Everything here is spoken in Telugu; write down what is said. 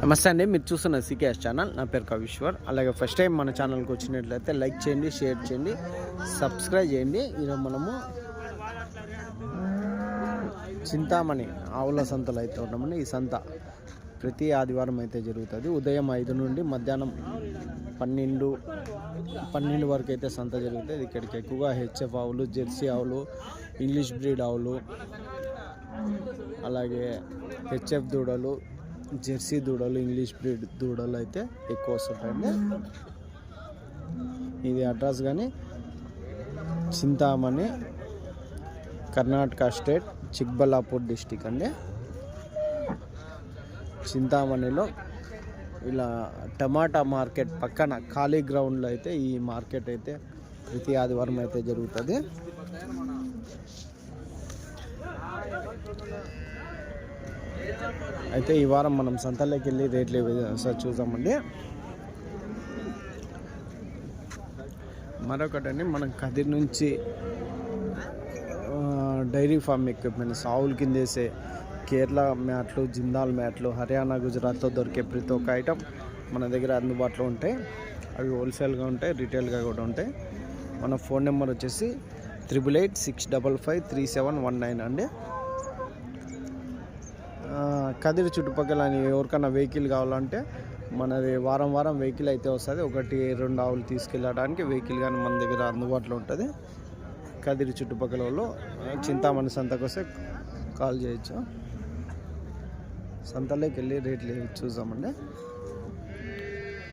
నమస్తే అండి, మీరు చూస్తున్న సికేఎస్ ఛానల్. నా పేరు కవిశ్వర్. అలాగే ఫస్ట్ టైం మన ఛానల్కి వచ్చినట్లయితే లైక్ చేయండి, షేర్ చేయండి, సబ్స్క్రైబ్ చేయండి. ఈరోజు మనము చింతామణి ఆవుల సంతలో అయితే ఉన్నామండి. ఈ సంత ప్రతి ఆదివారం అయితే జరుగుతుంది. ఉదయం 5 నుండి మధ్యాహ్నం 12 వరకు అయితే సంత జరుగుతుంది. ఇక్కడికి ఎక్కువగా హెచ్ఎఫ్ ఆవులు, జెర్సీ ఆవులు, ఇంగ్లీష్ బ్రీడ్ ఆవులు, అలాగే హెచ్ఎఫ్ దూడలు, జెర్సీ దూడలు, ఇంగ్లీష్ బ్రీడ్ దూడలు అయితే ఎక్కువ వస్తుంటాయండి. ఇది అడ్రస్ కానీ చింతామణి, కర్ణాటక స్టేట్, చిక్బల్లాపూర్ డిస్టిక్ అండి. చింతామణిలో ఇలా టమాటా మార్కెట్ పక్కన ఖాళీ గ్రౌండ్లో అయితే ఈ మార్కెట్ అయితే ప్రతి ఆదివారం అయితే జరుగుతుంది. అయితే ఈ వారం మనం సంతలోకి వెళ్ళి రేట్లు ఒకసారి చూద్దామండి. మరొకటండి, మనం కదిరి నుంచి డైరీ ఫార్మ్ ఎక్విప్మెంట్స్, ఆవుల కింద వేసే కేరళ మ్యాట్లు, జిందాల్ మ్యాట్లు, హర్యానా, గుజరాత్లో దొరికే ప్రతి ఒక్క ఐటమ్ మన దగ్గర అందుబాటులో ఉంటాయి. అవి హోల్సేల్గా ఉంటాయి, రీటైల్గా కూడా ఉంటాయి. మన ఫోన్ నెంబర్ వచ్చేసి 8886553719 అండి. కదిరి చుట్టుపక్కల ఎవరికైనా వెహికల్ కావాలంటే మనది వారం వెహికల్ అయితే వస్తుంది. 1-2 ఆవులు తీసుకెళ్ళడానికి వెహికల్ కానీ మన దగ్గర అందుబాటులో ఉంటుంది. కదిరి చుట్టుపక్కల వాళ్ళు చింతామణి సంతకు వస్తే కాల్ చేయొచ్చు. సంతలోకి వెళ్ళి రేట్లు చూద్దామండి.